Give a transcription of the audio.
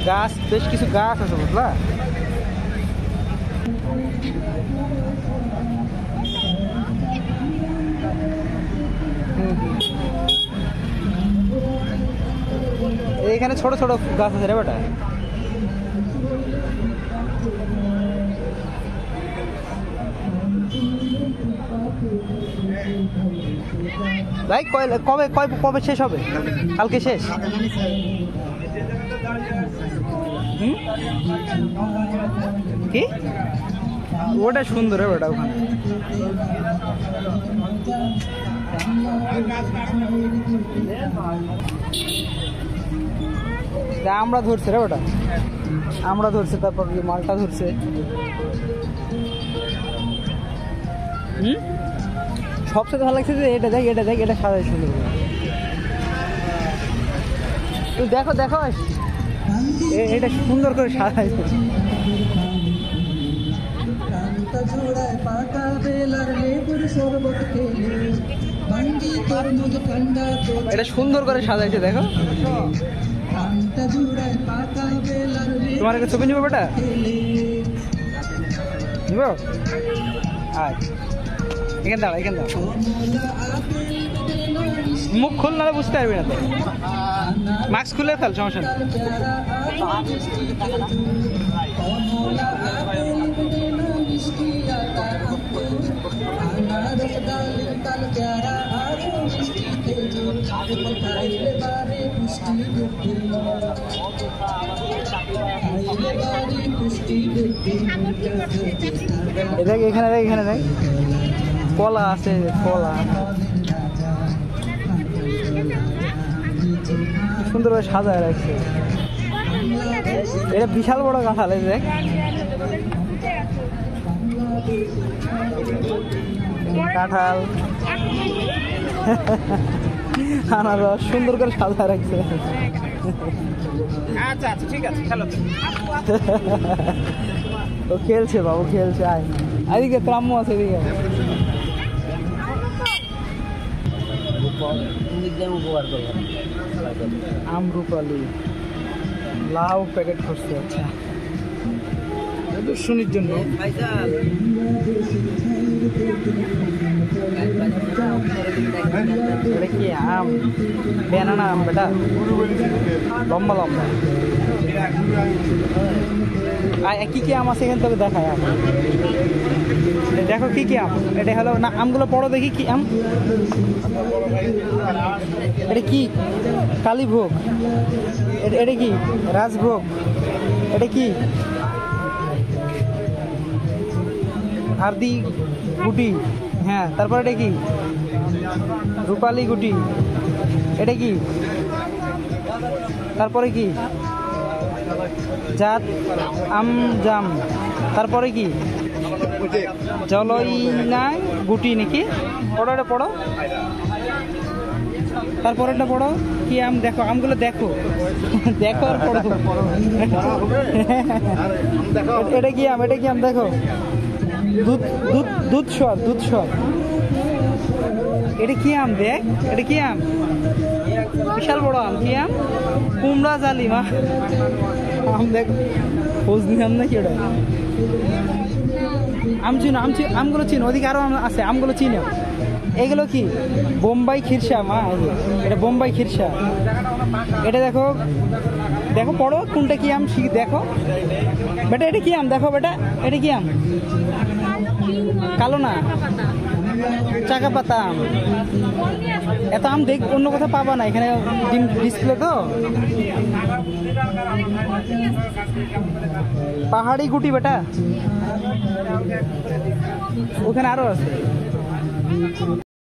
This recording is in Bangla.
গাছ, বেশ কিছু গাছ আছে বুঝলা। এইখানে ছোট ছোট গাছ আছে রে বেটা। ভাই কবে কবে শেষ হবে? কালকে শেষ? কি ওটা সুন্দর ওটা ওখানে। আমরা ধরছে রে ওটা, আমরা ধরছে, তারপর মালটা ধরছে। সবচেয়ে ভালো লাগছে যে এটা দেখ, এটা দেখ, এটা সাজাই সুন্দর। তুই দেখো দেখো, এটা সুন্দর করে সাজাইছে। এটা সুন্দর করে সাজাইছে দেখো। তোমার একটা ছবি নিবো বেটা? নিব? আয় এখানে দাঁড়া, এখানে দাঁড়া। মুখ খুল না বুঝতে পারবি না তো। মাস্ক খুলে ফেল, সমস্যা নেই। দেখ এখানে দেখ, এখানে দেখ কলা আছে, কলা সুন্দর করে সাজায় রাখছে। এটা বিশাল বড় কাঁঠাল, দেখ কাঁঠাল, আনারস সুন্দর করে সাজায় রাখছে। আচ্ছা আচ্ছা ঠিক আছে, খেলো। ও খেলছে বাবু, খেলছে। আয় এদিকে তোর আম্মু আছে, এদিকে। আমরুপালি লাউ প্যাকেট করছে। আচ্ছা দুশুনির জন্য। এটা কি আম? বেনানা আম বেটা, লম্বা লম্বা। কি কি আম আছে এখানে তোকে দেখায়। দেখো কি কি আম। এটা হলো না, আমগুলো পড়ো দেখি কি আম। এটা কি? কালীভোগ। এটা কি? রাজভোগ। এটা কি? হারদি গুটি। হ্যাঁ, তারপর এটা কি? রূপালী গুটি। এটা কি? তারপরে কি? জাত আম জাম। তারপরে কি? জলইনা গুটি নাকি? পড়ো, এটা পড়ো। তারপরে এটা পড়ো কি আম? দেখো আমগুলো দেখো, দেখো আর পড়ো। এটা কি আম? এটা কি আম? দেখো দুধসর, দুধসর। এটা কি আম? দেখ এটা কি আম? বিশাল বড় আম। কি আম? কুমড়া জালিমা আম। দেখ ফজলি আম নাকি ওটা? আম চিনো, আমগুলো চিনো। ওদিকে আরো আম আছে, আমগুলো চিনো। এগুলো কি? বোম্বাই খিরসা। মা এটা বোম্বাই খিরসা। এটা দেখো, দেখো পড়ো কোনটা কি আম দেখো বেটা। এটা কি আম? দেখো বেটা, এটা কি আম? কালো না, চাকা পাতা আম। এত আম দেখ অন্য কোথাও পাবা না, এখানে ডিসপ্লে তো। পাহাড়ি গুটি বেটা, ওখানে আরো আছে।